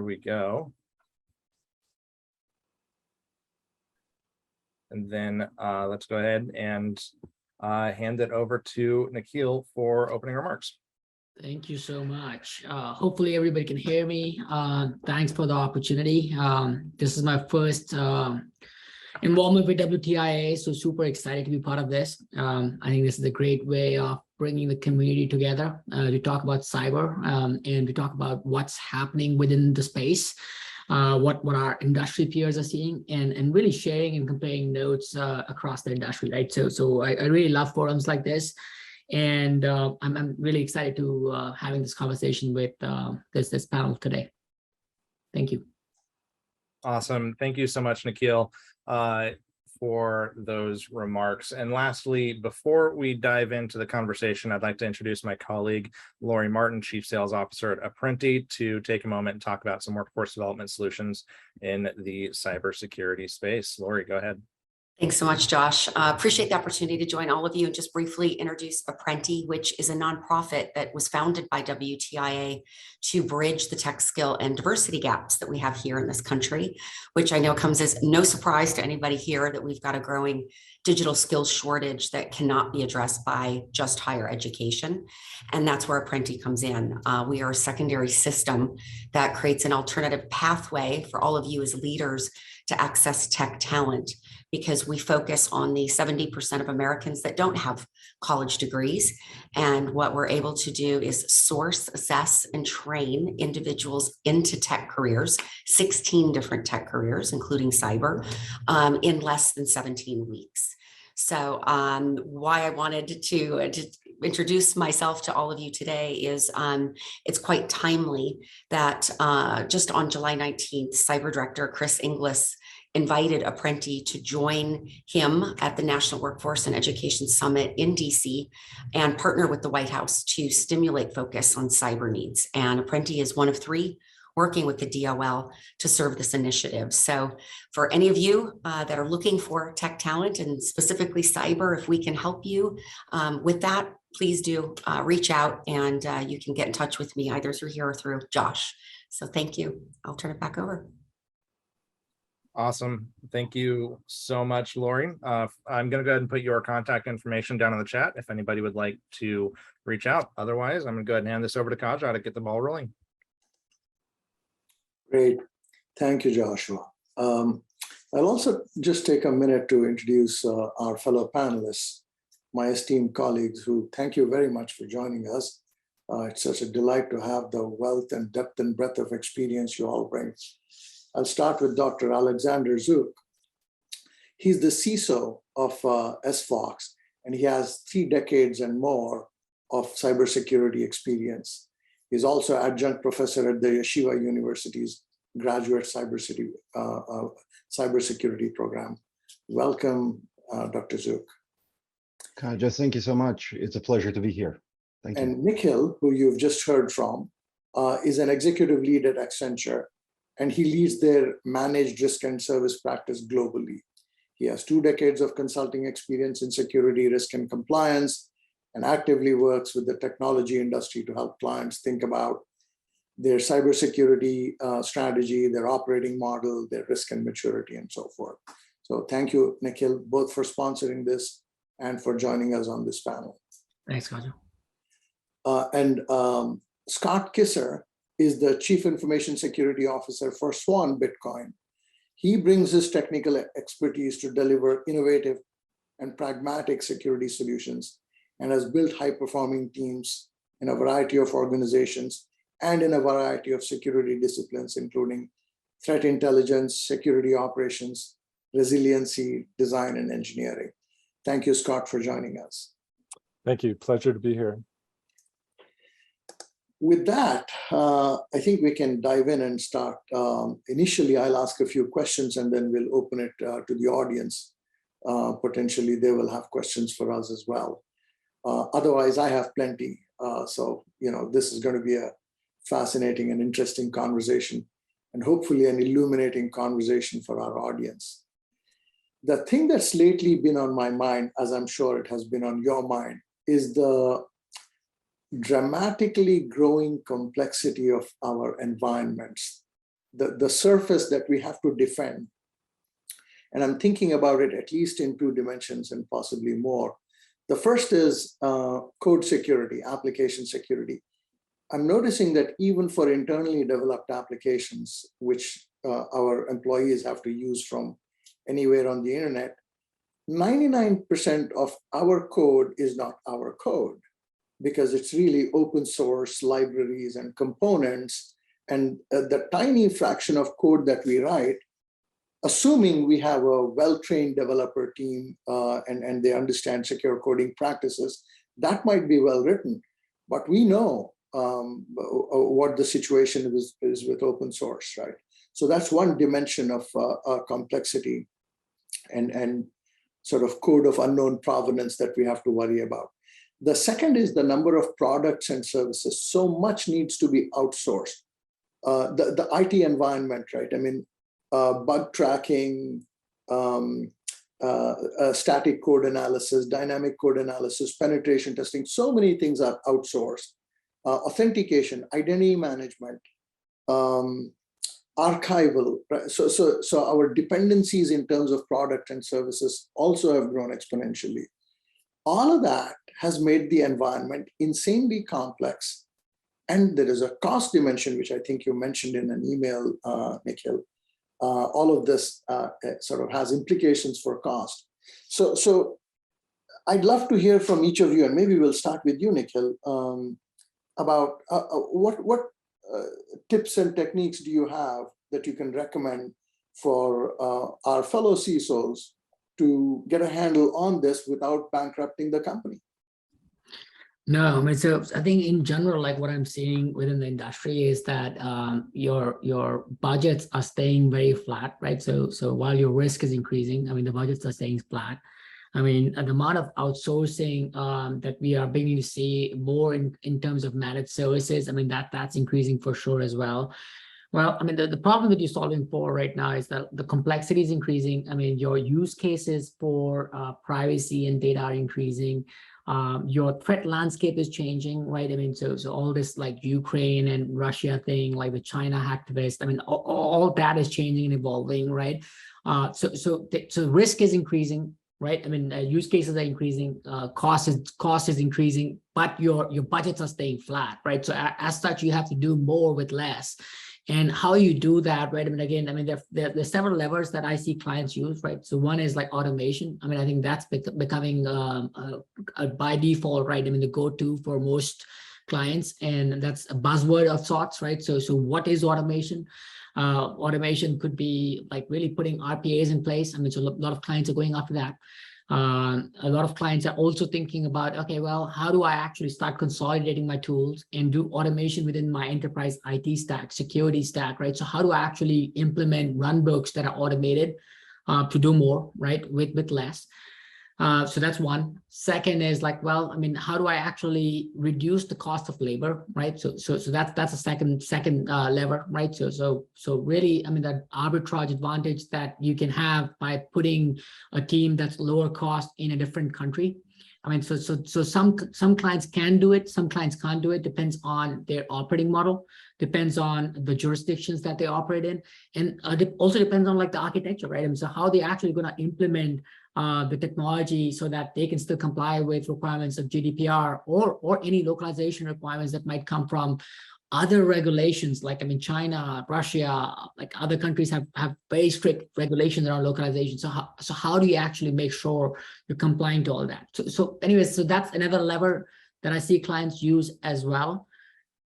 we go. And then let's go ahead and hand it over to Nikhil for opening remarks. Thank you so much. Hopefully everybody can hear me. Thanks for the opportunity. This is my first involvement with WTIA, so super excited to be part of this. I think this is a great way of bringing the community together to talk about cyber and to talk about what's happening within the space, what our industry peers are seeing, and really sharing and comparing notes across the industry, right? So I really love forums like this. And I'm really excited to having this conversation with this panel today. Thank you. Awesome. Thank you so much, Nikhil, for those remarks. And lastly, before we dive into the conversation, I'd like to introduce my colleague, Lori Martin, Chief Sales Officer at Apprenti, to take a moment and talk about some workforce development solutions in the cybersecurity space. Lori, go ahead. Thanks so much, Josh. Appreciate the opportunity to join all of you and just briefly introduce Apprenti, which is a nonprofit that was founded by WTIA to bridge the tech skill and diversity gaps that we have here in this country, which I know comes as no surprise to anybody here that we've got a growing digital skills shortage that cannot be addressed by just higher education. And that's where Apprenti comes in. We are a secondary system that creates an alternative pathway for all of you as leaders to access tech talent, because we focus on the 70% of Americans that don't have college degrees. And what we're able to do is source, assess, and train individuals into tech careers, 16 different tech careers, including cyber, in less than 17 weeks. So why I wanted to introduce myself to all of you today is it's quite timely that just on July 19th, Cyber Director Chris Inglis invited Apprenti to join him at the National Workforce and Education Summit in DC and partner with the White House to stimulate focus on cyber needs. And Apprenti is one of 3 working with the DOL to serve this initiative. So for any of you that are looking for tech talent and specifically cyber, if we can help you with that, please do reach out, and you can get in touch with me either through here or through Josh. So thank you. I'll turn it back over. Awesome. Thank you so much, Lori. I'm going to go ahead and put your contact information down in the chat if anybody would like to reach out. Otherwise, I'm going to go ahead and hand this over to Kaja to get the ball rolling. Great. Thank you, Joshua. I'll also just take a minute to introduce our fellow panelists, my esteemed colleagues, who thank you very much for joining us. It's such a delight to have the wealth and depth and breadth of experience you all bring. I'll start with Dr. Alexander Zook. He's the CISO of SFOX, and he has 3 decades and more of cybersecurity experience. He's also adjunct professor at the Yeshiva University's graduate cybersecurity program. Welcome, Dr. Zook. Kaja, thank you so much. It's a pleasure to be here. Thank you. And Nikhil, who you've just heard from, is an executive lead at Accenture, and he leads their managed risk and service practice globally. He has 2 decades of consulting experience in security, risk, and compliance, and actively works with the technology industry to help clients think about their cybersecurity strategy, their operating model, their risk and maturity, and so forth. So thank you, Nikhil, both for sponsoring this and for joining us on this panel. Thanks, Kaja. Scott Kisser is the Chief Information Security Officer for Swan Bitcoin. He brings his technical expertise to deliver innovative and pragmatic security solutions, and has built high-performing teams in a variety of organizations and in a variety of security disciplines, including threat intelligence, security operations, resiliency, design, and engineering. Thank you, Scott, for joining us. Thank you. Pleasure to be here. With that, I think we can dive in and start. Initially, I'll ask a few questions, and then we'll open it to the audience. Potentially, they will have questions for us as well. Otherwise, I have plenty. So, this is going to be a fascinating and interesting conversation, and hopefully an illuminating conversation for our audience. The thing that's lately been on my mind, as I'm sure it has been on your mind, is the dramatically growing complexity of our environments. the surface that we have to defend. And I'm thinking about it at least in 2 dimensions and possibly more. The first is code security, application security. I'm noticing that even for internally developed applications, which our employees have to use from anywhere on the internet, 99% of our code is not our code, because it's really open source libraries and components. And the tiny fraction of code that we write, assuming we have a well-trained developer team and they understand secure coding practices, that might be well written. But we know what the situation is with open source, right? So that's one dimension of complexity and sort of code of unknown provenance that we have to worry about. The second is the number of products and services. So much needs to be outsourced. The IT environment, right? I mean, bug tracking, static code analysis, dynamic code analysis, penetration testing, so many things are outsourced. Authentication, identity management, archival, right? So our dependencies in terms of product and services also have grown exponentially. All of that has made the environment insanely complex. And there is a cost dimension, which I think you mentioned in an email, Nikhil. All of this sort of has implications for cost. So I'd love to hear from each of you, and maybe we'll start with you, Nikhil, about what tips and techniques do you have that you can recommend for our fellow CISOs to get a handle on this without bankrupting the company? No, I mean, so I think in general, like what I'm seeing within the industry is that your budgets are staying very flat, right? So while your risk is increasing, I mean, the budgets are staying flat. I mean, the amount of outsourcing that we are beginning to see more in terms of managed services, I mean, that's increasing for sure as well. Well, I mean, the problem that you're solving for right now is that the complexity is increasing. I mean, your use cases for privacy and data are increasing. Your threat landscape is changing, right? I mean, so all this like Ukraine and Russia thing, like the China hacktivist, I mean, all that is changing and evolving, right? So risk is increasing, right? I mean, use cases are increasing, cost is increasing, but your budgets are staying flat, right? So as such, you have to do more with less. And how you do that, right? I mean, again, I mean, there's several levers that I see clients use, right? So one is like automation. I mean, I think that's becoming by default, right? I mean, the go-to for most clients, and that's a buzzword of sorts, right? So what is automation? Automation could be like really putting RPAs in place. I mean, so a lot of clients are going after that. A lot of clients are also thinking about, okay, well, how do I actually start consolidating my tools and do automation within my enterprise IT stack, security stack, right? So how do I actually implement runbooks that are automated to do more, right, with less? So that's one. Second is like, well, I mean, how do I actually reduce the cost of labor, right? So that's a second lever, right? So really, I mean, that arbitrage advantage that you can have by putting a team that's lower cost in a different country. I mean, so some clients can do it, some clients can't do it. Depends on their operating model, depends on the jurisdictions that they operate in, and also depends on like the architecture, right? I mean, so how they actually going to implement the technology so that they can still comply with requirements of GDPR or any localization requirements that might come from other regulations. Like, I mean, China, Russia, like other countries have very strict regulations around localization. So how do you actually make sure you're complying to all that? So anyways, so that's another lever that I see clients use as well.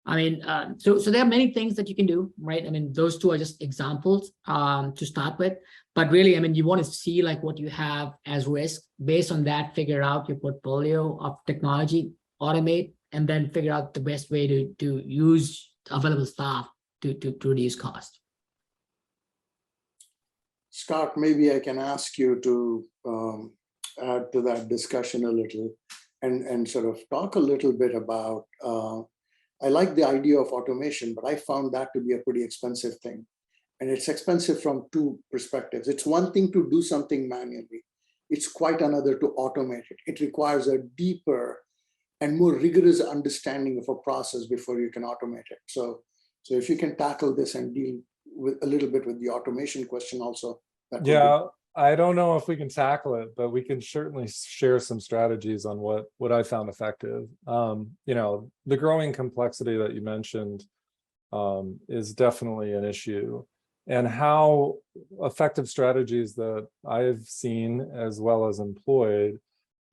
I mean, so there are many things that you can do, right? I mean, those two are just examples to start with, but really, I mean, you want to see like what you have as risk. Based on that, figure out your portfolio of technology, automate, and then figure out the best way to use available staff to reduce cost. Scott, maybe I can ask you to add to that discussion a little and sort of talk a little bit about I like the idea of automation, but I found that to be a pretty expensive thing. And it's expensive from two perspectives. It's one thing to do something manually. It's quite another to automate it. It requires a deeper and more rigorous understanding of a process before you can automate it. So if you can tackle this and deal with a little bit with the automation question also. That would be- Yeah, I don't know if we can tackle it, but we can certainly share some strategies on what I found effective. You know, the growing complexity that you mentioned is definitely an issue, and how effective strategies that I've seen as well as employed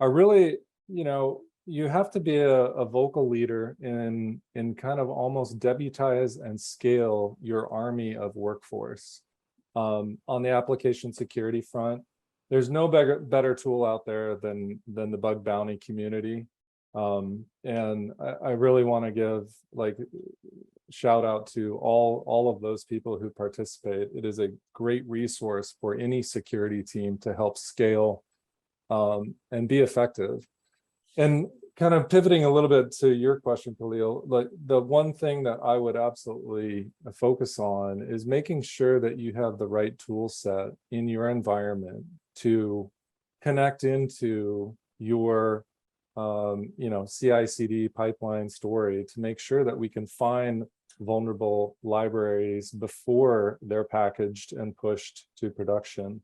are really, you know, you have to be a vocal leader in kind of almost deputize and scale your army of workforce. On the application security front, there's no better tool out there than the bug bounty community. And I really want to give like shout out to all of those people who participate. It is a great resource for any security team to help scale and be effective. And kind of pivoting a little bit to your question, Khalil, like the one thing that I would absolutely focus on is making sure that you have the right tool set in your environment to connect into your you know, CI/CD pipeline story to make sure that we can find vulnerable libraries before they're packaged and pushed to production.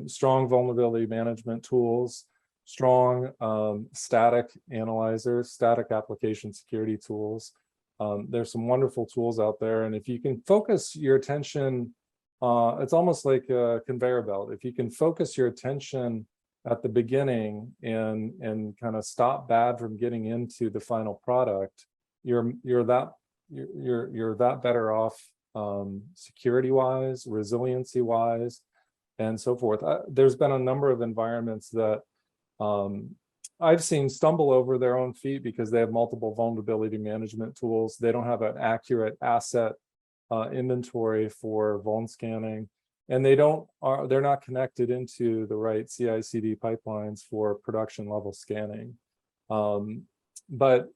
Strong vulnerability management tools, strong static analyzers, static application security tools. There's some wonderful tools out there. And if you can focus your attention, it's almost like a conveyor belt. If you can focus your attention at the beginning and kind of stop bad from getting into the final product, you're that better off security wise, resiliency wise, and so forth. There's been a number of environments that I've seen stumble over their own feet because they have multiple vulnerability management tools. They don't have an accurate asset inventory for vuln scanning, and they're not connected into the right CI/CD pipelines for production level scanning. But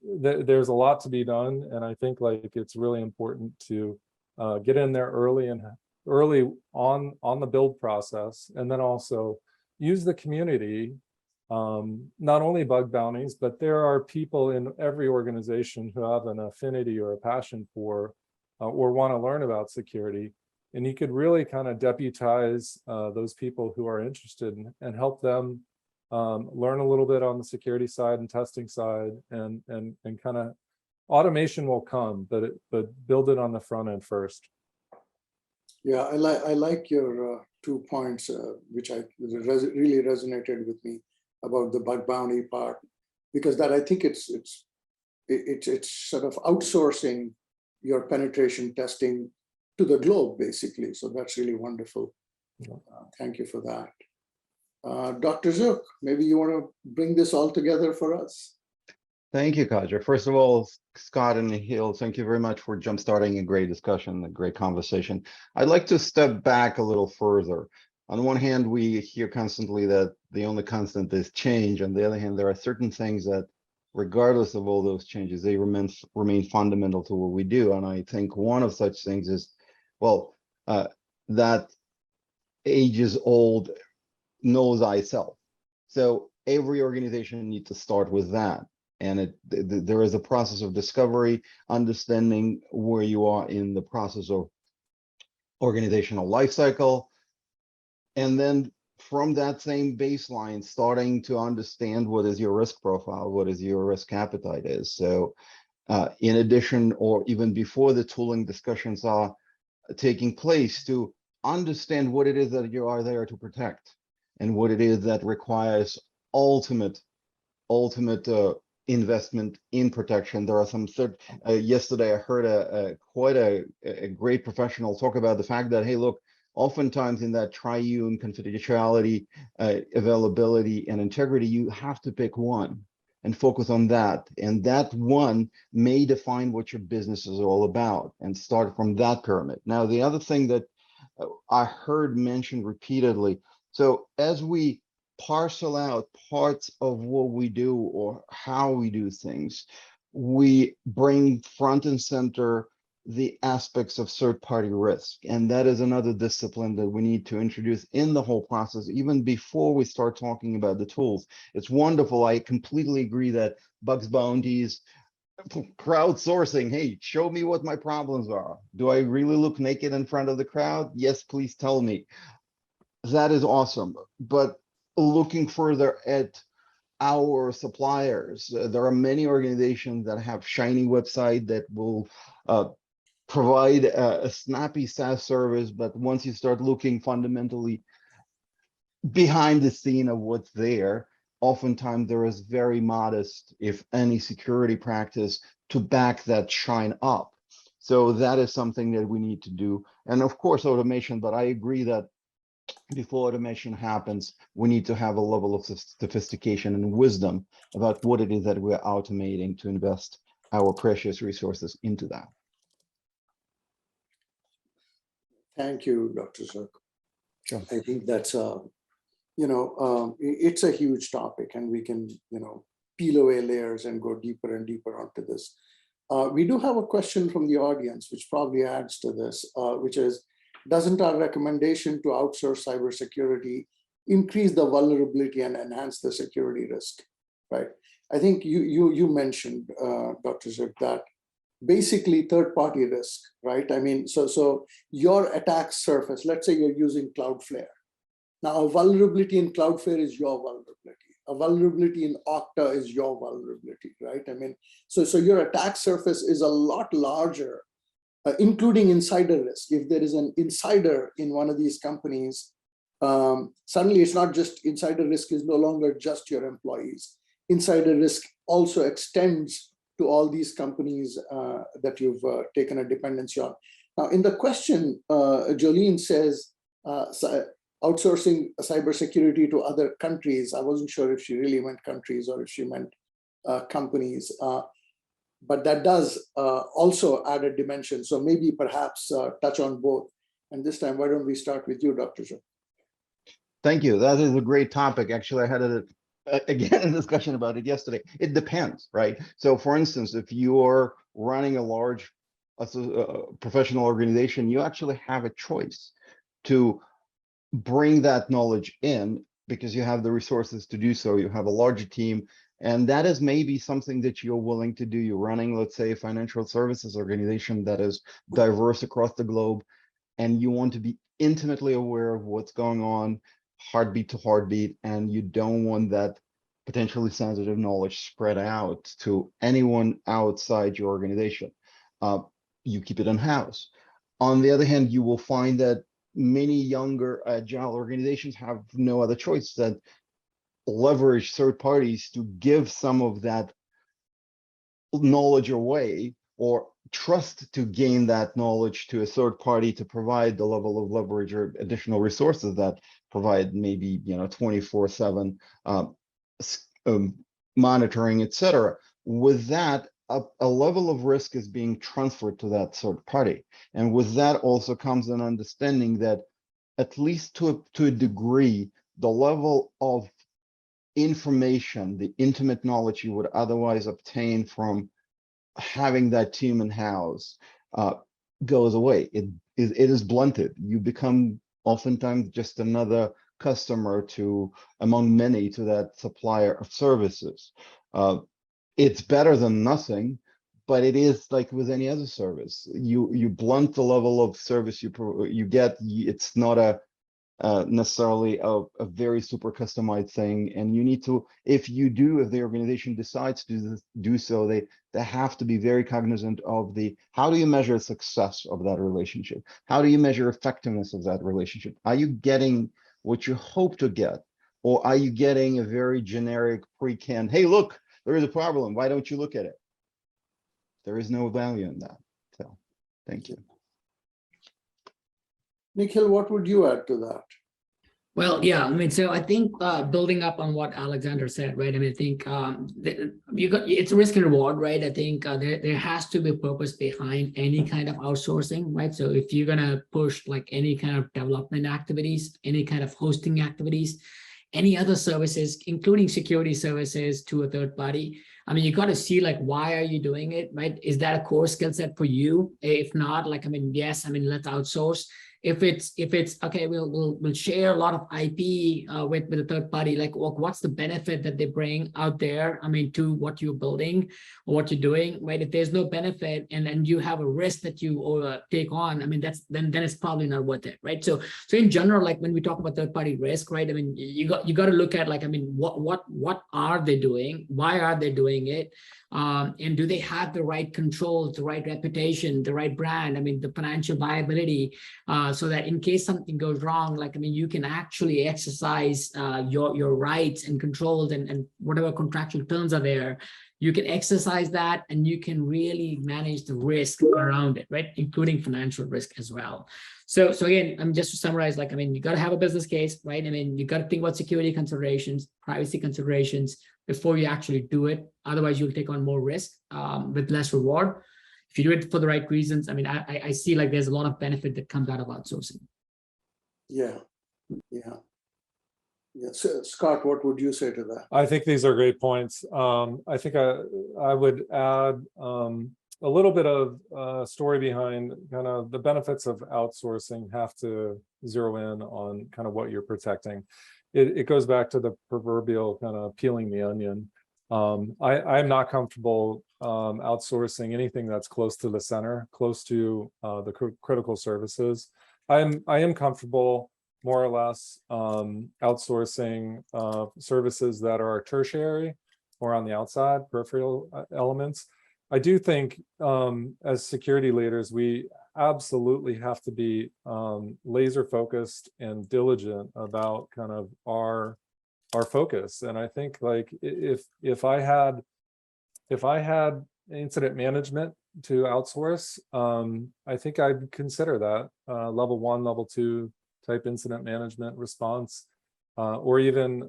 there's a lot to be done, and I think like it's really important to get in there early on the build process, and then also use the community, not only bug bounties, but there are people in every organization who have an affinity or a passion for or want to learn about security. And you could really kind of deputize those people who are interested and help them learn a little bit on the security side and testing side, and kind of automation will come, but build it on the front end first. Yeah, I like your 2 points, which really resonated with me about the bug bounty part, because that I think it's sort of outsourcing your penetration testing to the globe, basically. So that's really wonderful. Yeah. Thank you for that. Dr. Zook, maybe you want to bring this all together for us? Thank you, Kaja. First of all, Scott and Hill, thank you very much for jumpstarting a great discussion, a great conversation. I'd like to step back a little further. On one hand, we hear constantly that the only constant is change. On the other hand, there are certain things that, regardless of all those changes, they remain fundamental to what we do. And I think one of such things is, well, that age is old, knows thyself. So every organization needs to start with that. And there is a process of discovery, understanding where you are in the process of organizational life cycle. And then from that same baseline, starting to understand what is your risk profile, what is your risk appetite is. So in addition, or even before the tooling discussions are taking place, to understand what it is that you are there to protect and what it is that requires ultimate investment in protection. There are some yesterday I heard quite a great professional talk about the fact that, hey, look, oftentimes in that triune confidentiality, availability, and integrity, you have to pick one and focus on that. And that one may define what your business is all about, and start from that pyramid. Now, the other thing that I heard mentioned repeatedly, so as we parcel out parts of what we do or how we do things, we bring front and center the aspects of third-party risk. And that is another discipline that we need to introduce in the whole process, even before we start talking about the tools. It's wonderful. I completely agree that bugs bounties crowdsourcing. Hey, show me what my problems are. Do I really look naked in front of the crowd? Yes, please tell me. That is awesome. But looking further at our suppliers, there are many organizations that have shiny website that will provide a snappy SaaS service, but once you start looking fundamentally behind the scene of what's there, oftentimes there is very modest, if any, security practice to back that shine up. So that is something that we need to do. And of course, automation, but I agree that before automation happens, we need to have a level of sophistication and wisdom about what it is that we're automating to invest our precious resources into that. Thank you, Dr. Zirk. Sure. I think that's it's a huge topic, and we can, peel away layers and go deeper and deeper onto this. We do have a question from the audience, which probably adds to this, which is, doesn't our recommendation to outsource cybersecurity increase the vulnerability and enhance the security risk, right? I think you mentioned, Dr. Zirk, that basically third-party risk, right? I mean, so your attack surface, let's say you're using Cloudflare. Now, a vulnerability in Cloudflare is your vulnerability. A vulnerability in Okta is your vulnerability, right? I mean, so your attack surface is a lot larger, including insider risk. If there is an insider in one of these companies, suddenly it's not just insider risk is no longer just your employees. Insider risk also extends to all these companies that you've taken a dependency on. Now, in the question, Jolene says, outsourcing cybersecurity to other countries. I wasn't sure if she really meant countries or if she meant companies, but that does also add a dimension. So maybe perhaps touch on both. And this time, why don't we start with you, Dr. Zirk? Thank you. That is a great topic. Actually, I had again a discussion about it yesterday. It depends, right? So for instance, if you're running a large professional organization, you actually have a choice to bring that knowledge in because you have the resources to do so. You have a larger team, and that is maybe something that you're willing to do. You're running, let's say, a financial services organization that is diverse across the globe, and you want to be intimately aware of what's going on, heartbeat to heartbeat, and you don't want that potentially sensitive knowledge spread out to anyone outside your organization. You keep it in-house. On the other hand, you will find that many younger agile organizations have no other choice than leverage third parties to give some of that knowledge away, or trust to gain that knowledge to a third party to provide the level of leverage or additional resources that provide maybe 24/7 monitoring, etc. With that, a level of risk is being transferred to that third party. And with that also comes an understanding that, at least to a degree, the level of information, the intimate knowledge you would otherwise obtain from having that team in-house goes away. It is blunted. You become oftentimes just another customer among many to that supplier of services. It's better than nothing, but it is like with any other service. You blunt the level of service you get. It's not necessarily a very super customized thing, and you need to, if the organization decides to do so, they have to be very cognizant of how do you measure success of that relationship? How do you measure effectiveness of that relationship? Are you getting what you hope to get, or are you getting a very generic pre-canned, hey, look, there is a problem, why don't you look at it? There is no value in that. So thank you. Nikhil, what would you add to that? Well, yeah, I mean, so I think building up on what Alexander said, right? I mean, I think it's risk and reward, right? I think there has to be purpose behind any kind of outsourcing, right? So if you're gonna push like any kind of development activities, any kind of hosting activities, any other services, including security services to a third party, I mean, you got to see like, why are you doing it, right? Is that a core skill set for you? If not, like, I mean, yes, I mean, let's outsource. if it's okay, we'll share a lot of IP with a third party. Like, what's the benefit that they bring out there? I mean, to what you're building or what you're doing, right? If there's no benefit and then you have a risk that you take on, I mean, then it's probably not worth it, right? So in general, like when we talk about third party risk, right? I mean, you got to look at, like, I mean, what are they doing? Why are they doing it? And do they have the right controls, the right reputation, the right brand? I mean, the financial viability, so that in case something goes wrong, like, I mean, you can actually exercise your rights and controls and whatever contractual terms are there. You can exercise that, and you can really manage the risk around it, right? Including financial risk as well. So again, I'm just to summarize, like, I mean, you got to have a business case, right? I mean, you got to think about security considerations, privacy considerations before you actually do it. Otherwise, you'll take on more risk with less reward. If you do it for the right reasons, I mean, I see like there's a lot of benefit that comes out of outsourcing. Yeah. So, Scott, what would you say to that? I think these are great points. I think I would add a little bit of story behind kind of the benefits of outsourcing. Have to zero in on kind of what you're protecting. It goes back to the proverbial kind of peeling the onion. I'm not comfortable outsourcing anything that's close to the center, close to the critical services. I am comfortable more or less outsourcing services that are tertiary or on the outside, peripheral elements. I do think as security leaders, we absolutely have to be laser focused and diligent about kind of our focus. And I think, like, if I had incident management to outsource, I think I'd consider that level 1, level 2 type incident management response, or even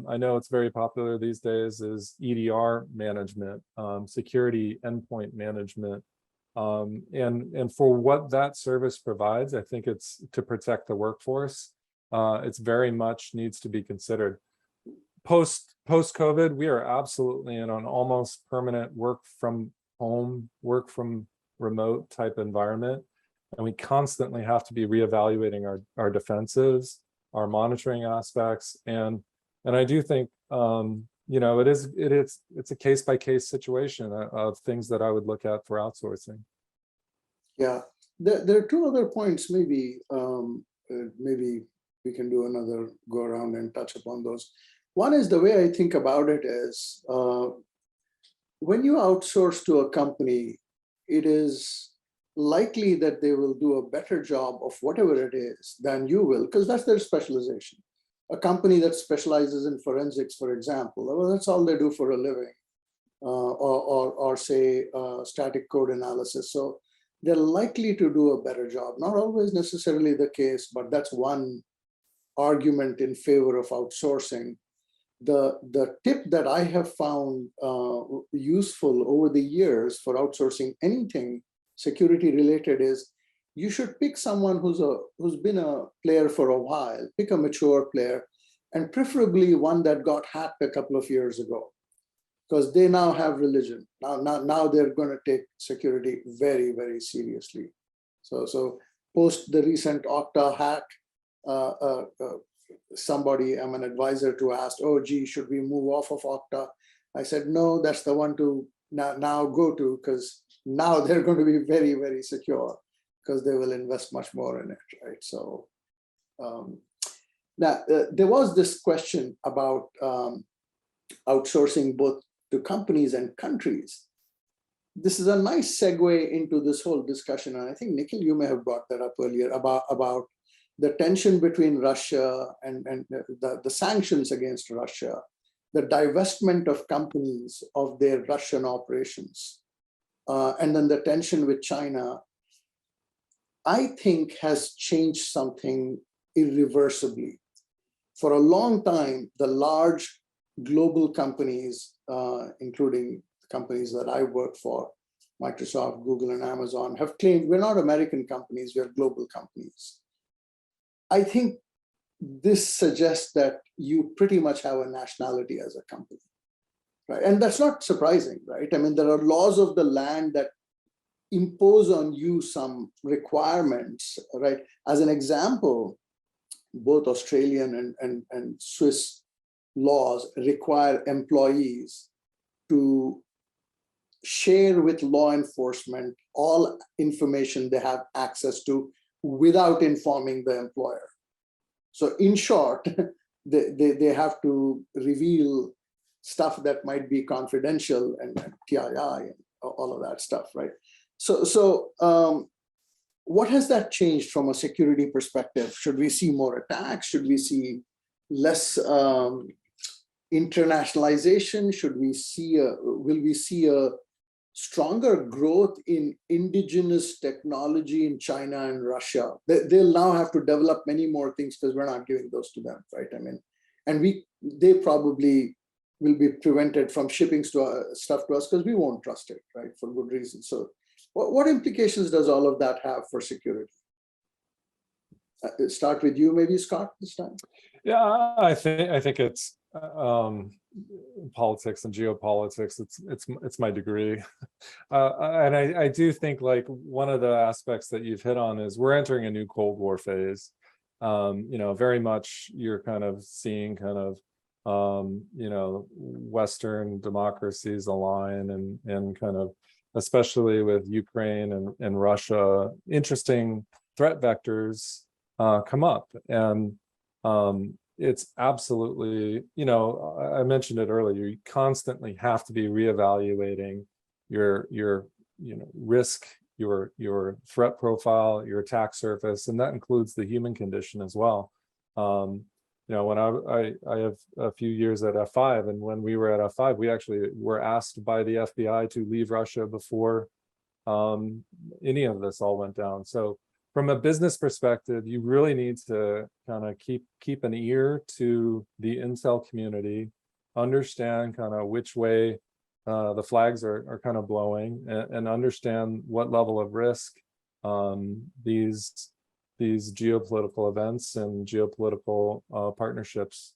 I know it's very popular these days is EDR management, security endpoint management. And for what that service provides, I think it's to protect the workforce. It's very much needs to be considered. Post-COVID, we are absolutely in an almost permanent work from home, work from remote type environment. And we constantly have to be reevaluating our defenses, our monitoring aspects. And I do think, you know, it's a case-by-case situation of things that I would look at for outsourcing. Yeah, there are two other points. Maybe we can do another go around and touch upon those. One is the way I think about it is when you outsource to a company, it is likely that they will do a better job of whatever it is than you will, because that's their specialization. A company that specializes in forensics, for example, well, that's all they do for a living, or say static code analysis. So they're likely to do a better job. Not always necessarily the case, but that's one argument in favor of outsourcing. The tip that I have found useful over the years for outsourcing anything security related is you should pick someone who's been a player for a while, pick a mature player, and preferably one that got hacked a couple of years ago, because they now have religion. Now they're going to take security very, very seriously. So post the recent Okta hack, somebody, I'm an advisor to ask, oh, gee, should we move off of Okta? I said, no, that's the one to now go to, because now they're going to be very, very secure because they will invest much more in it, right? So now there was this question about outsourcing both to companies and countries. This is a nice segue into this whole discussion. And I think, Nikhil, you may have brought that up earlier about the tension between Russia and the sanctions against Russia, the divestment of companies of their Russian operations, and then the tension with China, I think has changed something irreversibly. For a long time, the large global companies, including companies that I work for, Microsoft, Google, and Amazon, have claimed we're not American companies, we're global companies. I think this suggests that you pretty much have a nationality as a company, right? And that's not surprising, right? I mean, there are laws of the land that impose on you some requirements, right? As an example, both Australian and Swiss laws require employees to share with law enforcement all information they have access to without informing the employer. So in short, they have to reveal stuff that might be confidential and TII and all of that stuff, right? So what has that changed from a security perspective? Should we see more attacks? Should we see less internationalization? Will we see a stronger growth in indigenous technology in China and Russia? They'll now have to develop many more things because we're not giving those to them, right? I mean, and they probably will be prevented from shipping stuff to us because we won't trust it, right? For good reason. So what implications does all of that have for security? Start with you, maybe, Scott, this time. Yeah, I think it's politics and geopolitics. It's my degree, and I do think like one of the aspects that you've hit on is we're entering a new Cold War phase. Very much you're kind of seeing kind of Western democracies align and kind of, especially with Ukraine and Russia, interesting threat vectors come up. And it's absolutely, I mentioned it earlier, you constantly have to be reevaluating your risk, your threat profile, your attack surface, and that includes the human condition as well. When I have a few years at F5, and when we were at F5, we actually were asked by the FBI to leave Russia before any of this all went down. So from a business perspective, you really need to kind of keep an ear to the intel community, understand kind of which way the flags are kind of blowing, and understand what level of risk these geopolitical events and geopolitical partnerships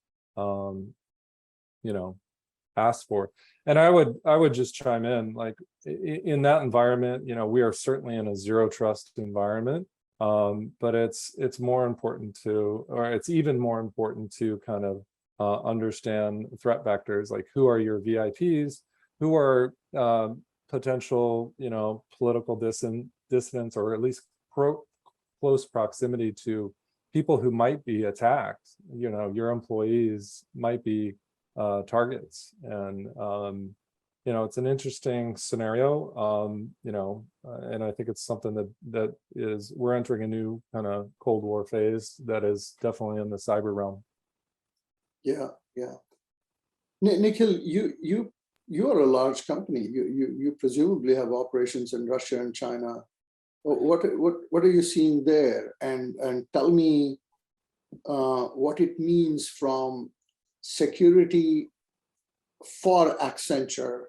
ask for. And I would just chime in, like in that environment, we are certainly in a zero trust environment, but it's more important to, or it's even more important to kind of understand threat vectors, like who are your VIPs, who are potential political dissidents, or at least close proximity to people who might be attacked. Your employees might be targets, and it's an interesting scenario. And I think it's something that is, we're entering a new kind of Cold War phase that is definitely in the cyber realm. Yeah. Nikhil, you are a large company. You presumably have operations in Russia and China. What are you seeing there? And tell me what it means from security for Accenture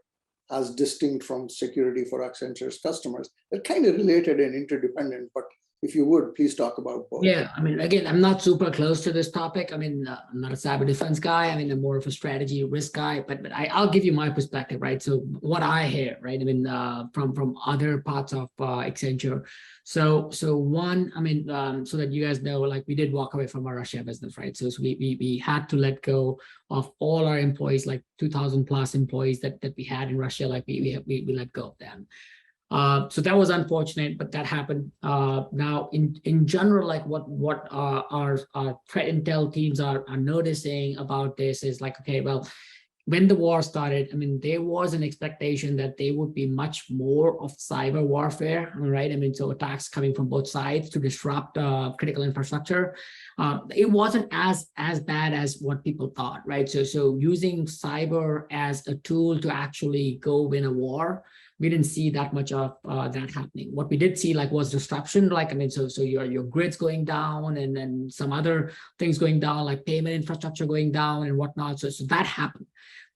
as distinct from security for Accenture's customers. They're kind of related and interdependent, but if you would, please talk about both. Yeah, I mean, again, I'm not super close to this topic. I mean, I'm not a cyber defense guy. I mean, I'm more of a strategy risk guy, but I'll give you my perspective, right? So what I hear, right? I mean, from other parts of Accenture. So one, I mean, so that you guys know, like we did walk away from our Russia business, right? So we had to let go of all our employees, like 2,000 plus employees that we had in Russia. Like we let go of them. So that was unfortunate, but that happened. Now, in general, like what our threat intel teams are noticing about this is like, okay, well, when the war started, I mean, there was an expectation that there would be much more of cyber warfare, right? I mean, so attacks coming from both sides to disrupt critical infrastructure. It wasn't as bad as what people thought, right? So using cyber as a tool to actually go win a war, we didn't see that much of that happening. What we did see like was disruption, like, I mean, so your grids going down and then some other things going down, like payment infrastructure going down and whatnot. So that happened.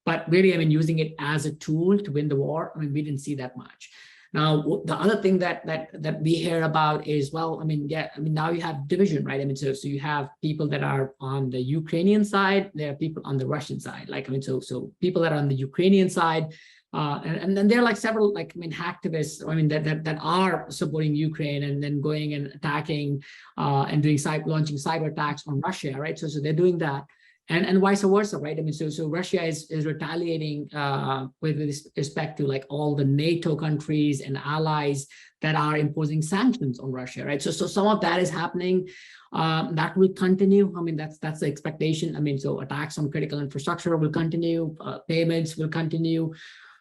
But really, I mean, using it as a tool to win the war, I mean, we didn't see that much. Now, the other thing that we hear about is, well, I mean, yeah, I mean, now you have division, right? I mean, so you have people that are on the Ukrainian side, there are people on the Russian side. Like, I mean, so people that are on the Ukrainian side, And then there are like several, like, I mean, hacktivists, I mean, that are supporting Ukraine and then going and attacking and doing launching cyber attacks on Russia, right? So they're doing that. And vice versa, right? I mean, so Russia is retaliating with respect to like all the NATO countries and allies that are imposing sanctions on Russia, right? So some of that is happening. That will continue. I mean, that's the expectation. I mean, so attacks on critical infrastructure will continue. Payments will continue.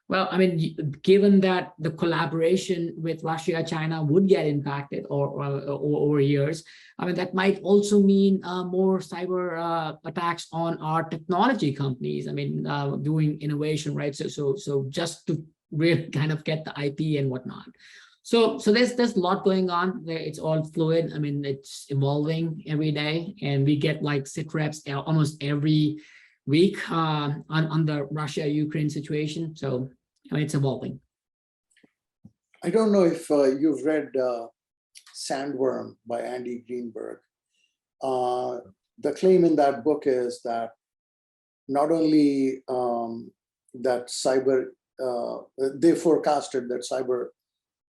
Well, I mean, given that the collaboration with Russia, China would get impacted or over years, I mean, that might also mean more cyber attacks on our technology companies. I mean, doing innovation, right? So just to really kind of get the IP and whatnot. So there's a lot going on. It's all fluid. I mean, it's evolving every day, and we get like sit reps almost every week on the Russia-Ukraine situation. So I mean, it's evolving. I don't know if you've read Sandworm by Andy Greenberg. The claim in that book is that not only that cyber, they forecasted that cyber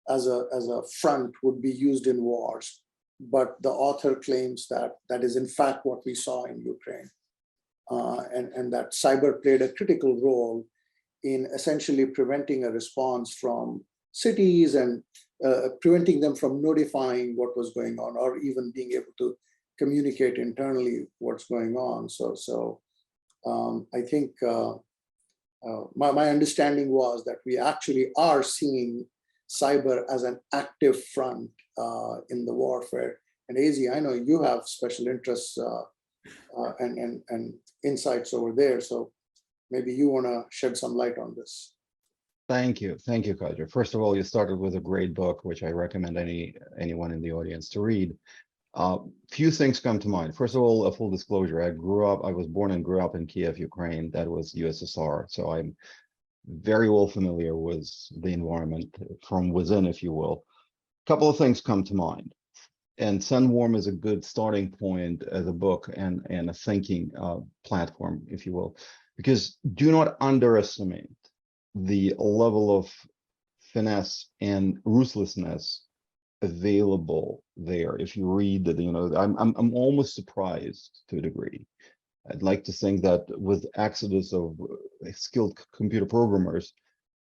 as a front would be used in wars, but the author claims that that is in fact what we saw in Ukraine, and that cyber played a critical role in essentially preventing a response from cities and preventing them from notifying what was going on, or even being able to communicate internally what's going on. So I think my understanding was that we actually are seeing cyber as an active front in the warfare. And AZ, I know you have special interests and insights over there. So maybe you want to shed some light on this. Thank you, Kaja. First of all, you started with a great book, which I recommend anyone in the audience to read. Few things come to mind. First of all, a full disclosure: I was born and grew up in Kiev, Ukraine. That was USSR, so I'm very well familiar with the environment from within, if you will. A couple of things come to mind, and Sandworm is a good starting point as a book and a thinking platform, if you will, because do not underestimate the level of finesse and ruthlessness available there. If you read that, I'm almost surprised to a degree. I'd like to think that with exodus of skilled computer programmers,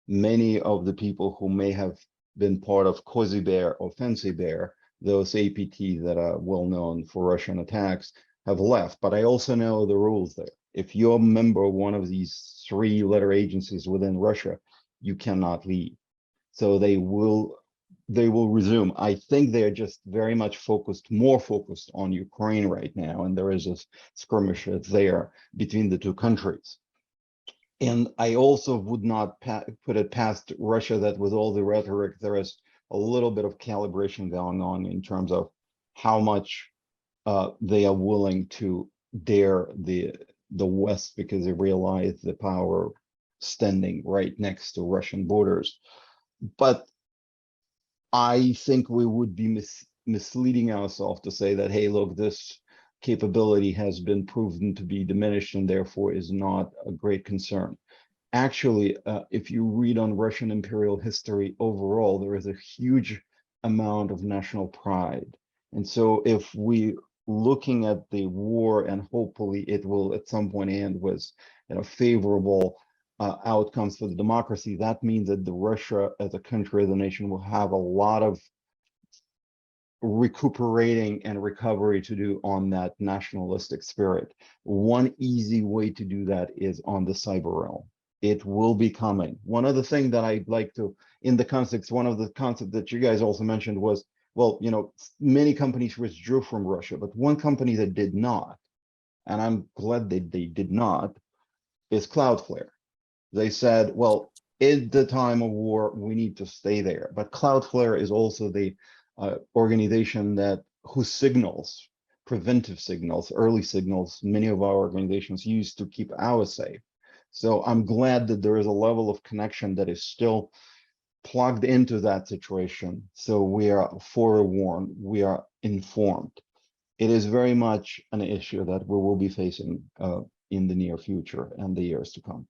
many of the people who may have been part of Cozy Bear or Fancy Bear, those APTs that are well known for Russian attacks, have left. But I also know the rules there. If you're a member of one of these 3-letter agencies within Russia, you cannot leave. So they will resume. I think they're just very much more focused on Ukraine right now, and there is a skirmish there between the two countries. And I also would not put it past Russia that with all the rhetoric, there is a little bit of calibration going on in terms of how much they are willing to dare the West, because they realize the power standing right next to Russian borders. But I think we would be misleading ourselves to say that, hey, look, this capability has been proven to be diminished and therefore is not a great concern. Actually, if you read on Russian imperial history overall, there is a huge amount of national pride. And so if we looking at the war, and hopefully it will at some point end with favorable outcomes for the democracy, that means that the Russia as a country, as a nation, will have a lot of recuperating and recovery to do on that nationalistic spirit. One easy way to do that is on the cyber realm. It will be coming. One of the things that I'd like to, in the context, one of the concepts that you guys also mentioned was, well, many companies withdrew from Russia, but one company that did not, and I'm glad that they did not, is Cloudflare. They said, well, at the time of war, we need to stay there. But Cloudflare is also the organization whose signals, preventive signals, early signals, many of our organizations use to keep ours safe. So I'm glad that there is a level of connection that is still plugged into that situation. So we are forewarned, we are informed. It is very much an issue that we will be facing in the near future and the years to come.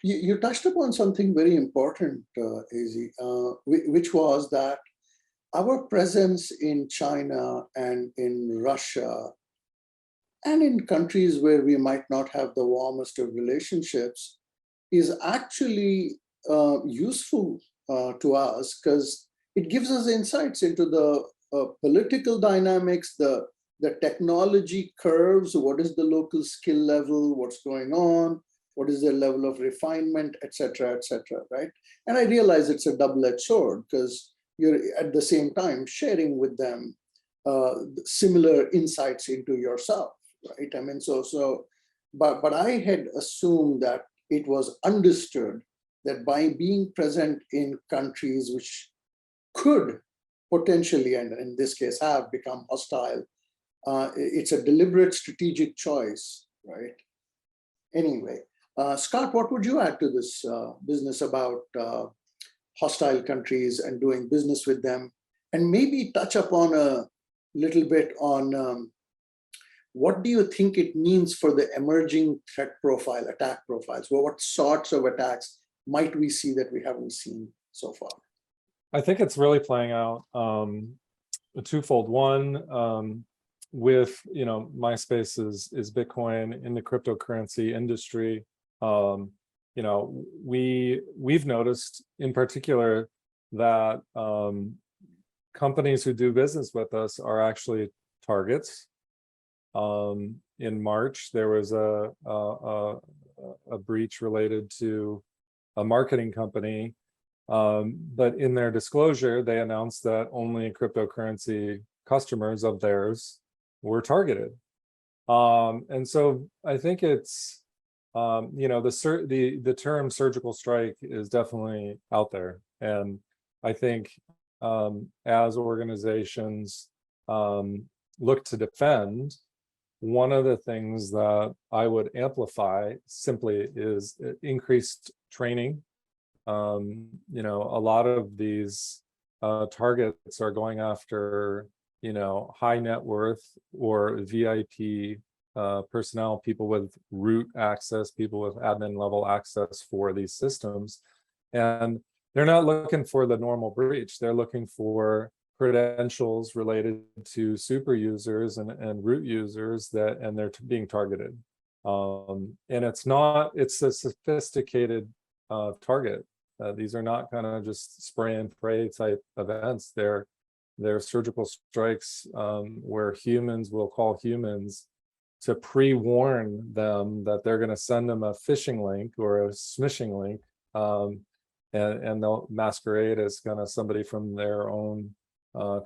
You touched upon something very important, AZ, which was that our presence in China and in Russia and in countries where we might not have the warmest of relationships is actually useful to us, because it gives us insights into the political dynamics, the technology curves, what is the local skill level, what's going on, what is their level of refinement, et cetera, right? And I realize it's a double-edged sword, because you're at the same time sharing with them similar insights into yourself, right? I mean, but I had assumed that it was understood that by being present in countries which could potentially, and in this case have become hostile, it's a deliberate strategic choice, right? Anyway, Scott, what would you add to this business about hostile countries and doing business with them? And maybe touch upon a little bit on what do you think it means for the emerging threat profile, attack profiles? Well, what sorts of attacks might we see that we haven't seen so far? I think it's really playing out a twofold. One, with, you know, my space is Bitcoin in the cryptocurrency industry. You know, we've noticed in particular that companies who do business with us are actually targets. In March, there was a breach related to a marketing company, but in their disclosure, they announced that only cryptocurrency customers of theirs were targeted. And so I think it's, you know, the term surgical strike is definitely out there. And I think as organizations look to defend, one of the things that I would amplify simply is increased training. You know, a lot of these targets are going after, you know, high net worth or VIP personnel, people with root access, people with admin level access for these systems. And they're not looking for the normal breach. They're looking for credentials related to super users and root users and they're being targeted. And it's a sophisticated target. These are not kind of just spray and pray type events. They're surgical strikes where humans will call humans to pre-warn them that they're going to send them a phishing link or a smishing link, and they'll masquerade as kind of somebody from their own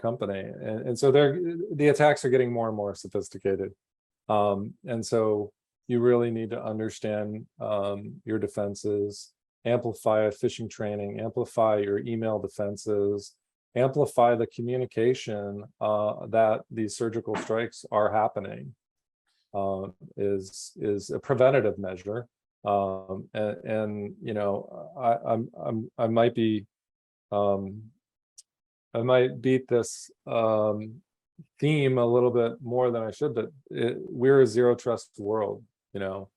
company. And so the attacks are getting more and more sophisticated. And so you really need to understand your defenses, amplify phishing training, amplify your email defenses, amplify the communication that these surgical strikes are happening, is a preventative measure. And you know, I might beat this theme a little bit more than I should, but we're a zero trust world. You know,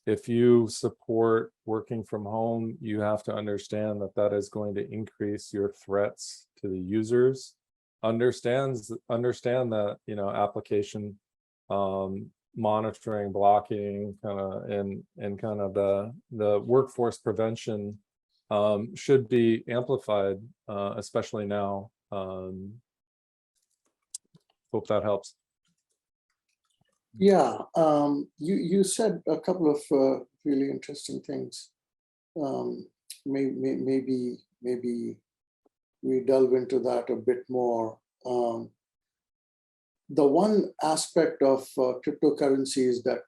if you support working from home, you have to understand that that is going to increase your threats to the users. Understand that, you know, application monitoring, blocking, kind of, and kind of the workforce prevention should be amplified, especially now. Hope that helps. Yeah, you said a couple of really interesting things. Maybe we delve into that a bit more. The one aspect of cryptocurrencies that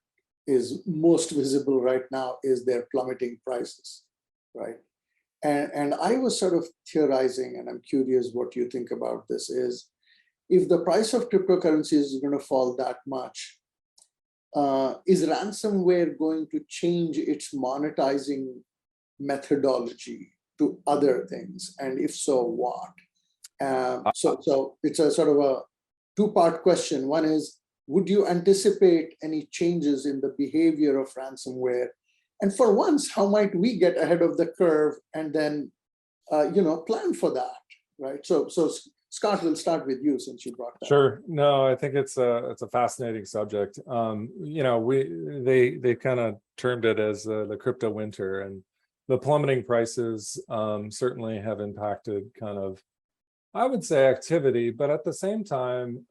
is most visible right now is their plummeting prices, right? And I was sort of theorizing, and I'm curious what you think about this, is if the price of cryptocurrencies is going to fall that much, is ransomware going to change its monetizing methodology to other things? And if so, what? So it's a sort of a two-part question. One is, would you anticipate any changes in the behavior of ransomware And for once, how might we get ahead of the curve and then, plan for that, right? So Scott, we'll start with you since you brought that. Sure. No, I think it's a fascinating subject. They kind of termed it as the crypto winter, and the plummeting prices certainly have impacted kind of, I would say, activity, but at the same time,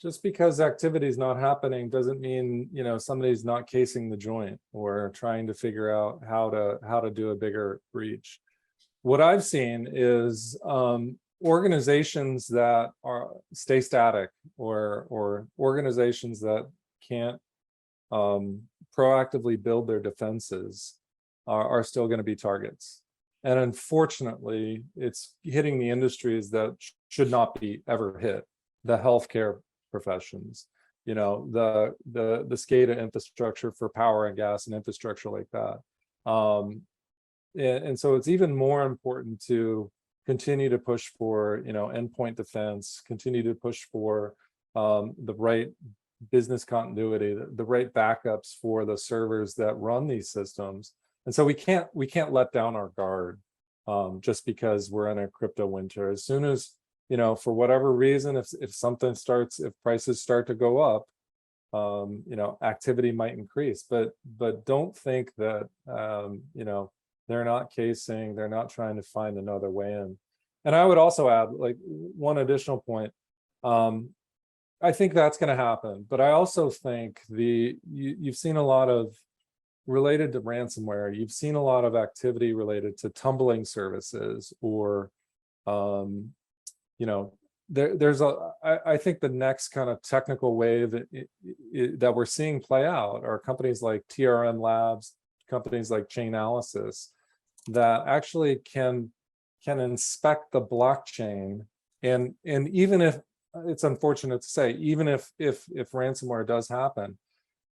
just because activity is not happening doesn't mean, somebody's not casing the joint or trying to figure out how to do a bigger breach. What I've seen is organizations that stay static, or organizations that can't proactively build their defenses are still going to be targets. And unfortunately, it's hitting the industries that should not be ever hit. The healthcare professions, the SCADA infrastructure for power and gas and infrastructure like that. And so it's even more important to continue to push for, endpoint defense, continue to push for the right business continuity, the right backups for the servers that run these systems. And so we can't let down our guard just because we're in a crypto winter. As soon as, for whatever reason, if prices start to go up, activity might increase, but don't think that, they're not casing, they're not trying to find another way in. And I would also add, like, one additional point. I think that's going to happen, but I also think you've seen a lot of, related to ransomware, you've seen a lot of activity related to tumbling services, or I think the next kind of technical wave that we're seeing play out are companies like TRM Labs, companies like Chainalysis, that actually can inspect the blockchain, and even if it's unfortunate to say, even if ransomware does happen,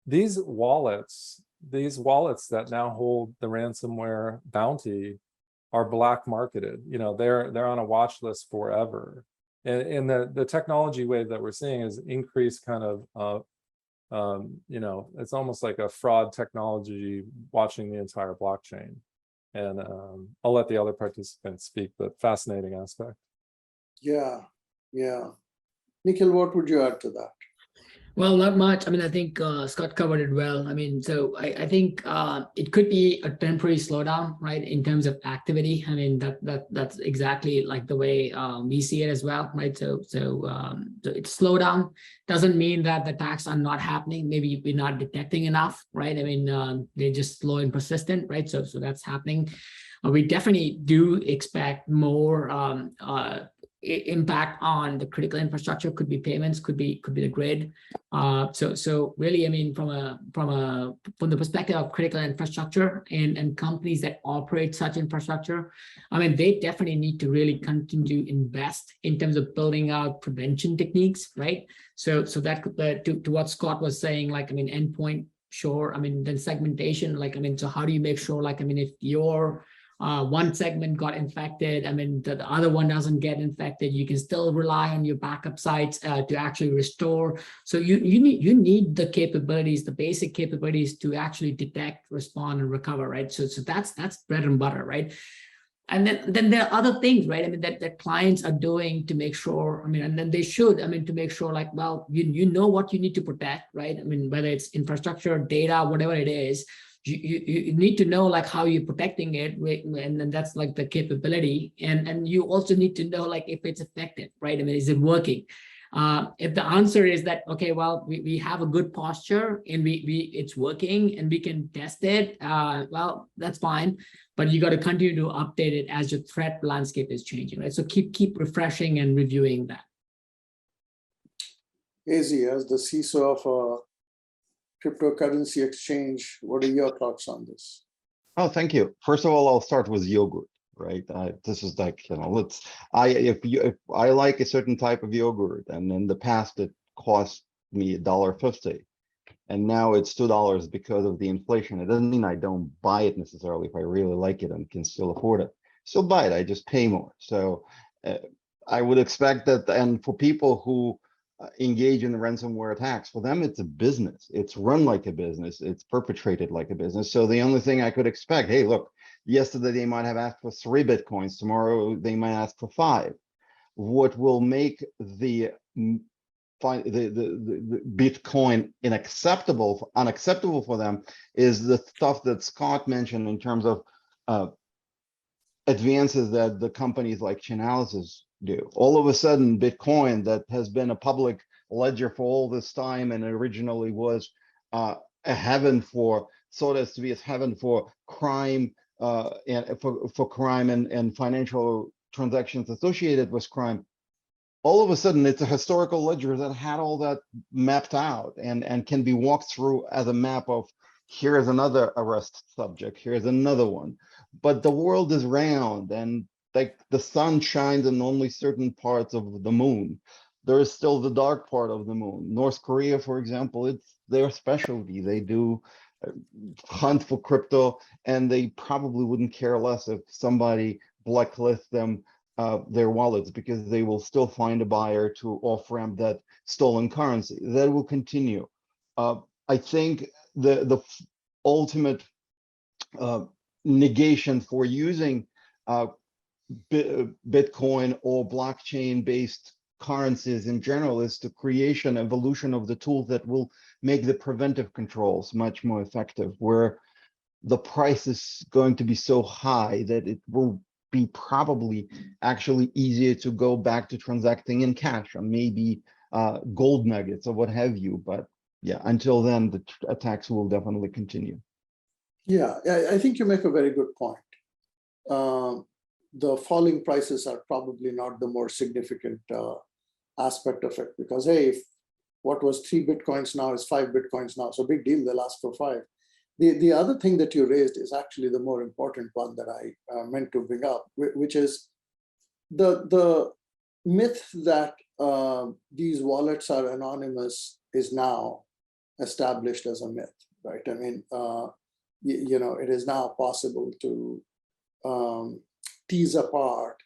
these wallets that now hold the ransomware bounty are black marketed. They're on a watch list forever. And the technology wave that we're seeing is increased kind of, it's almost like a fraud technology watching the entire blockchain. And I'll let the other participants speak, but fascinating aspect. Yeah. Nikhil, what would you add to that? Well, not much. I mean, I think Scott covered it well. I mean, so I think it could be a temporary slowdown, right, in terms of activity. I mean, that's exactly like the way we see it as well, right? So it's slowdown doesn't mean that the attacks are not happening. Maybe we're not detecting enough, right? I mean, they're just slow and persistent, right? So that's happening. We definitely do expect more impact on the critical infrastructure. Could be payments, could be the grid. So really, I mean, from the perspective of critical infrastructure and companies that operate such infrastructure, I mean, they definitely need to really continue to invest in terms of building out prevention techniques, right? So that to what Scott was saying, like, I mean, endpoint, sure. I mean, then segmentation, like, I mean, so how do you make sure, like, I mean, if your one segment got infected, I mean, the other one doesn't get infected, you can still rely on your backup sites to actually restore. So you need the capabilities, the basic capabilities to actually detect, respond, and recover, right? So that's bread and butter, right? And then there are other things, right? I mean, that clients are doing to make sure, I mean, and then they should, I mean, to make sure, like, well, you know what you need to protect, right? I mean, whether it's infrastructure, data, whatever it is, you need to know, like, how you're protecting it, and then that's like the capability, and you also need to know, like, if it's effective, right? I mean, is it working? If the answer is that, okay, well, we have a good posture and it's working and we can test it, well, that's fine, but you got to continue to update it as your threat landscape is changing, right? So keep refreshing and reviewing that. AZ, as the CISO of a cryptocurrency exchange, what are your thoughts on this? Oh, thank you. First of all, I'll start with yogurt, right? This is like, if I like a certain type of yogurt, and in the past it cost me $1.50, and now it's $2 because of the inflation. It doesn't mean I don't buy it necessarily if I really like it and can still afford it. Still buy it, I just pay more. So I would expect that, and for people who engage in the ransomware attacks. For them, it's a business. It's run like a business. It's perpetrated like a business. So the only thing I could expect, hey, look, yesterday they might have asked for 3 Bitcoins. Tomorrow they might ask for 5. What will make the Bitcoin unacceptable for them is the stuff that Scott mentioned in terms of advances that the companies like Chainalysis do. All of a sudden, Bitcoin, that has been a public ledger for all this time and originally was a heaven for, so as to be a heaven for crime and for crime and financial transactions associated with crime. All of a sudden, it's a historical ledger that had all that mapped out and can be walked through as a map of, here's another arrest subject, here's another one. But the world is round, and like the sun shines on only certain parts of the moon. There is still the dark part of the moon. North Korea, for example, it's their specialty. They do hunt for crypto, and they probably wouldn't care less if somebody blacklists them their wallets, because they will still find a buyer to off-ramp that stolen currency. That will continue. I think the ultimate negation for using Bitcoin or blockchain-based currencies in general is the creation, evolution of the tools that will make the preventive controls much more effective, where the price is going to be so high that it will be probably actually easier to go back to transacting in cash or maybe gold nuggets or what have you. But yeah, until then, the attacks will definitely continue. Yeah, I think you make a very good point. The falling prices are probably not the more significant aspect of it, because hey, if what was 3 Bitcoins now is 5 Bitcoins now, so big deal, they'll ask for 5. The other thing that you raised is actually the more important one that I meant to bring up, which is the myth that these wallets are anonymous is now established as a myth, right? I mean, you know, it is now possible to tease apart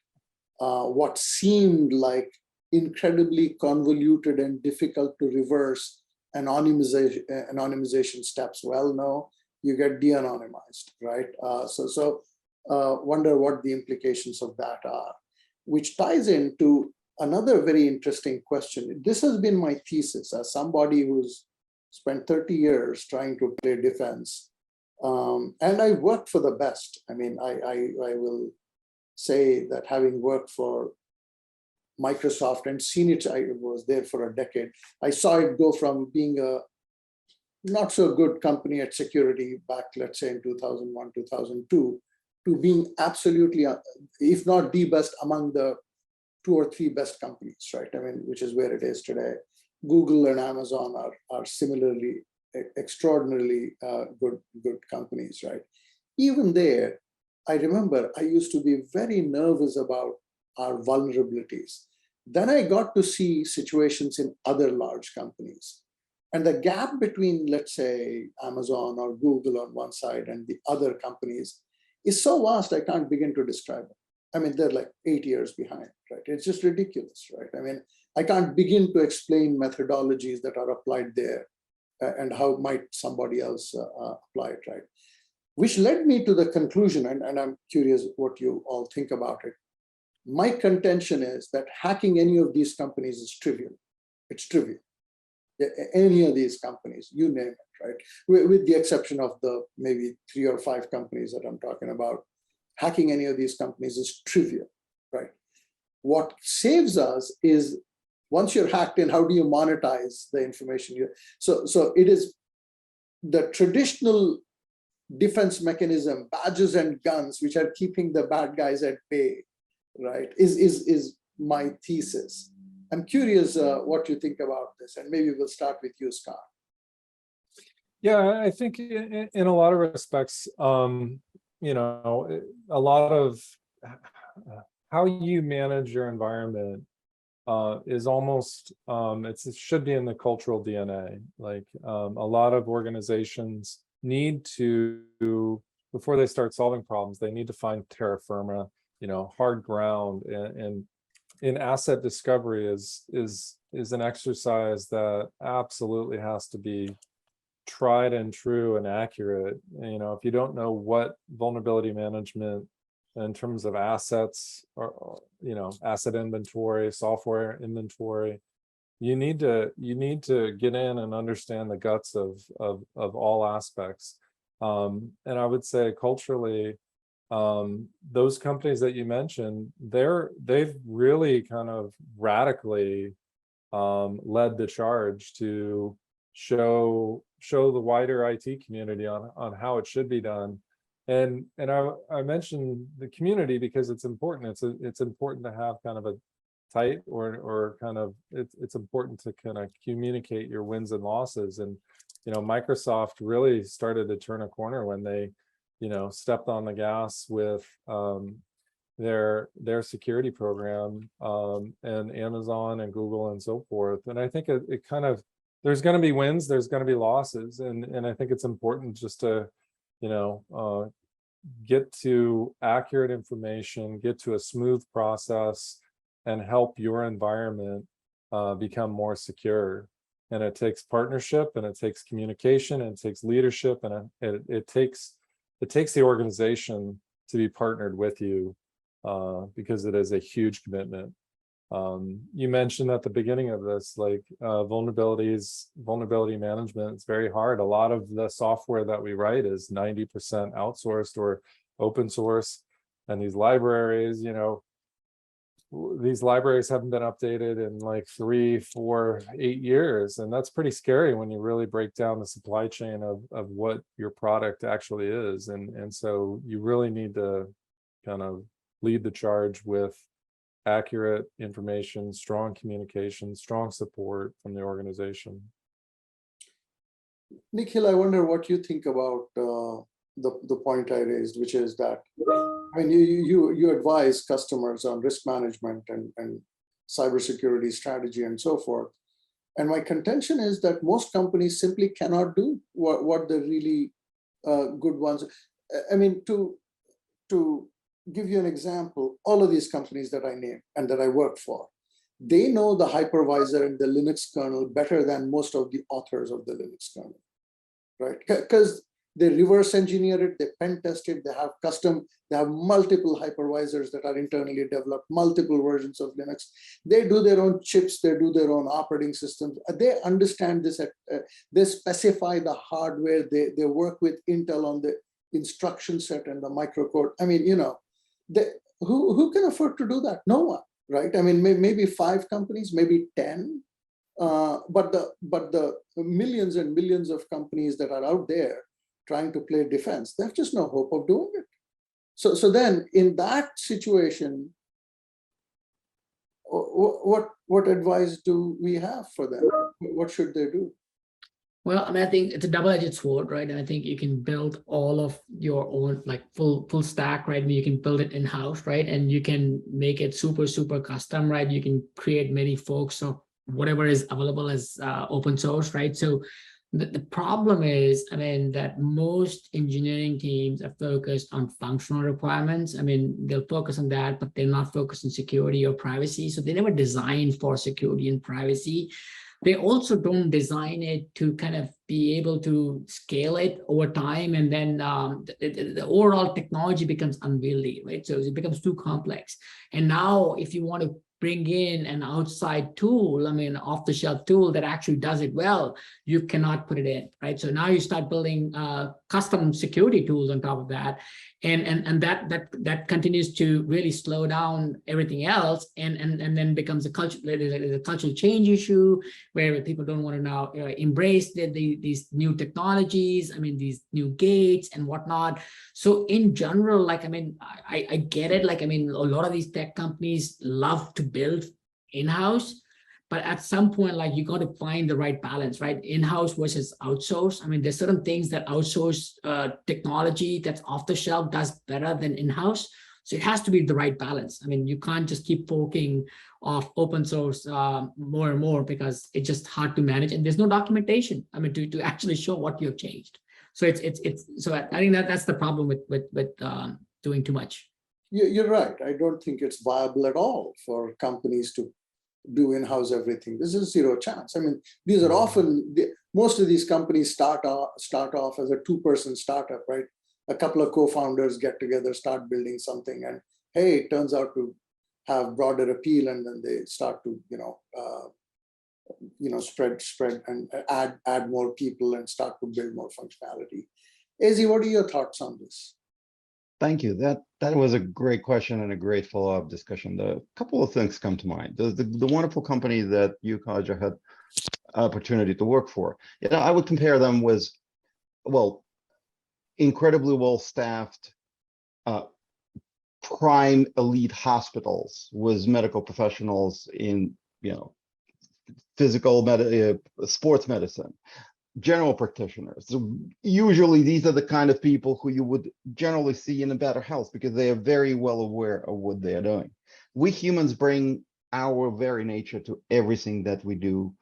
what seemed like incredibly convoluted and difficult to reverse anonymization steps. Well, no, you get de-anonymized, right? So wonder what the implications of that are, which ties into another very interesting question. This has been my thesis as somebody who's spent 30 years trying to play defense. And I worked for the best. I mean, I will say that having worked for Microsoft and seen it, I was there for a decade. I saw it go from being a not so good company at security back, let's say in 2001, 2002, to being absolutely, if not the best, among the 2 or 3 best companies, right? I mean, which is where it is today. Google and Amazon are similarly extraordinarily good companies, right? Even there, I remember I used to be very nervous about our vulnerabilities. Then I got to see situations in other large companies. And the gap between, let's say, Amazon or Google on one side and the other companies is so vast, I can't begin to describe it. I mean, they're like 8 years behind, right? It's just ridiculous, right? I mean, I can't begin to explain methodologies that are applied there and how might somebody else apply it, right? Which led me to the conclusion, and I'm curious what you all think about it. My contention is that hacking any of these companies is trivial. It's trivial. Any of these companies, you name it, right? With the exception of the maybe 3 or 5 companies that I'm talking about, hacking any of these companies is trivial, right? What saves us is once you're hacked in, how do you monetize the information? So it is the traditional defense mechanism, badges and guns, which are keeping the bad guys at bay, right, is my thesis. I'm curious what you think about this, and maybe we'll start with you, Scott. Yeah, I think in a lot of respects, you know, a lot of how you manage your environment is almost, it should be in the cultural DNA. Like a lot of organizations need to, before they start solving problems, they need to find terra firma, you know, hard ground, and in asset discovery is an exercise that absolutely has to be tried and true and accurate. You know, if you don't know what vulnerability management in terms of assets or, you know, asset inventory, software inventory, you need to get in and understand the guts of all aspects. And I would say culturally, those companies that you mentioned, they've really kind of radically led the charge to show the wider IT community on how it should be done. And I mentioned the community because it's important. It's important to have kind of a tight or kind of it's important to kind of communicate your wins and losses. And you know, Microsoft really started to turn a corner when they, you know, stepped on the gas with their security program, and Amazon and Google and so forth. And I think it kind of, there's going to be wins, there's going to be losses, and I think it's important just to, you know, get to accurate information, get to a smooth process, and help your environment become more secure. And it takes partnership, and it takes communication, and it takes leadership, and it takes the organization to be partnered with you, because it is a huge commitment. You mentioned at the beginning of this, like vulnerability management, it's very hard. A lot of the software that we write is 90% outsourced or open source. And these libraries, you know, these libraries haven't been updated in like 3, 4, 8 years. And that's pretty scary when you really break down the supply chain of what your product actually is. And so you really need to kind of lead the charge with accurate information, strong communication, strong support from the organization. Nikhil, I wonder what you think about the point I raised, which is that, I mean, you advise customers on risk management and cybersecurity strategy and so forth. And my contention is that most companies simply cannot do what the really good ones. I mean, to give you an example, all of these companies that I named and that I work for, they know the hypervisor and the Linux kernel better than most of the authors of the Linux kernel, right? Because they reverse engineer it, they pen test it, they have multiple hypervisors that are internally developed, multiple versions of Linux. They do their own chips, they do their own operating systems. They understand this, they specify the hardware, they work with Intel on the instruction set and the microcode. I mean, you know, who can afford to do that? No one, right? I mean, maybe 5 companies, maybe 10, but the millions and millions of companies that are out there trying to play defense, they have just no hope of doing it. So then in that situation, what advice do we have for them? What should they do? Well, I mean, I think it's a double-edged sword, right? And I think you can build all of your own, like full stack, right? I mean, you can build it in-house, right? And you can make it super custom, right? You can create many folks of whatever is available as open source, right? So the problem is, I mean, that most engineering teams are focused on functional requirements. I mean, they'll focus on that, but they're not focused on security or privacy. So they never design for security and privacy. They also don't design it to kind of be able to scale it over time. And then the overall technology becomes unwieldy, right? So it becomes too complex. And now if you want to bring in an outside tool, I mean, off-the-shelf tool that actually does it well, you cannot put it in, right? So now you start building custom security tools on top of that. And that continues to really slow down everything else, and then becomes a culture. There's a cultural change issue where people don't want to now embrace these new technologies. I mean, these new gates and whatnot. So in general, like, I mean, I get it. Like, I mean, a lot of these tech companies love to build in-house, but at some point, like, you got to find the right balance, right? In-house versus outsource. I mean, there's certain things that outsource technology that's off the shelf does better than in-house. So it has to be the right balance. I mean, you can't just keep forking off open source more and more, because it's just hard to manage, and there's no documentation. I mean, to actually show what you've changed. So so I think that's the problem with doing too much. You're right. I don't think it's viable at all for companies to do in-house everything. This is zero chance. I mean, these are often, most of these companies start off as a two-person startup, right? A couple of co-founders get together, start building something, and hey, it turns out to have broader appeal, and then they start to, spread and add more people and start to build more functionality. AZ, what are your thoughts on this? Thank you. That was a great question and a great follow-up discussion. The couple of things come to mind. The wonderful company that you, Kaja, had opportunity to work for. I would compare them with, well, incredibly well-staffed prime elite hospitals with medical professionals in, sports medicine, general practitioners. So usually these are the kind of people who you would generally see in a better health because they are very well aware of what they are doing. We humans bring our very nature to everything that we do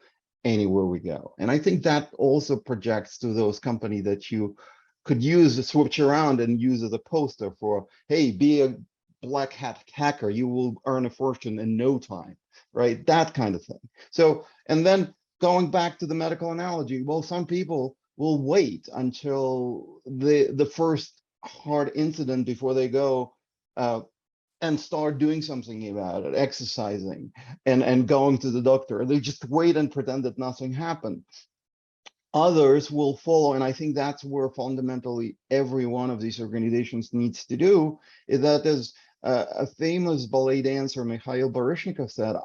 anywhere we go. And I think that also projects to those companies that you could use, switch around and use as a poster for, hey, be a black hat hacker, you will earn a fortune in no time, right? That kind of thing. So, and then going back to the medical analogy, well, some people will wait until the first hard incident before they go and start doing something about it, exercising and going to the doctor. They just wait and pretend that nothing happened. Others will follow, and I think that's where fundamentally every one of these organizations needs to do, is that there's a famous ballet dancer, Mikhail Baryshnikov, said,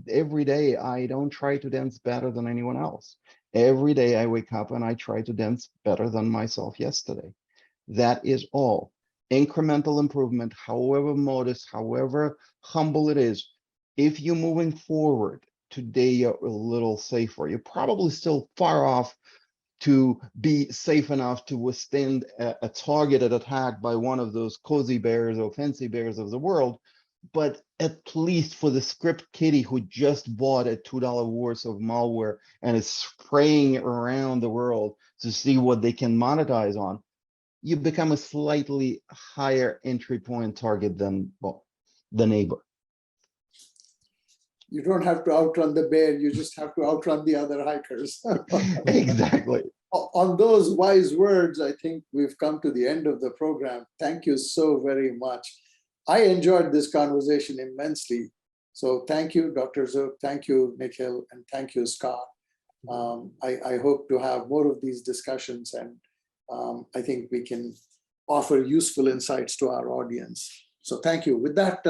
every day I don't try to dance better than anyone else. Every day I wake up and I try to dance better than myself yesterday. That is all. Incremental improvement, however modest, however humble it is, if you're moving forward, today you're a little safer. You're probably still far off to be safe enough to withstand a targeted attack by one of those cozy bears or fancy bears of the world. But at least for the script kiddie who just bought a $2 worth of malware and is spraying around the world to see what they can monetize on, you become a slightly higher entry point target than, well, the neighbor. You don't have to outrun the bear, you just have to outrun the other hikers. Exactly. On those wise words, I think we've come to the end of the program. Thank you so very much. I enjoyed this conversation immensely. So thank you, Dr. Zook, thank you, Nikhil, and thank you, Scott. I hope to have more of these discussions, and I think we can offer useful insights to our audience. So thank you. With that,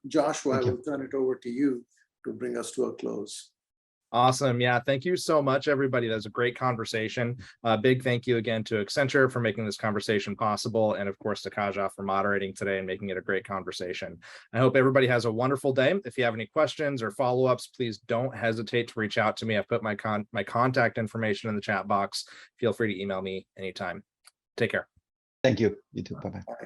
Joshua, I will turn it over to you to bring us to a close. Awesome. Yeah. Thank you so much, everybody. That was a great conversation. Big thank you again to Accenture for making this conversation possible. And of course, to Kaja for moderating today and making it a great conversation. I hope everybody has a wonderful day. If you have any questions or follow-ups, please don't hesitate to reach out to me. I've put my contact information in the chat box. Feel free to email me anytime. Take care. Thank you. You too. Bye-bye. Bye.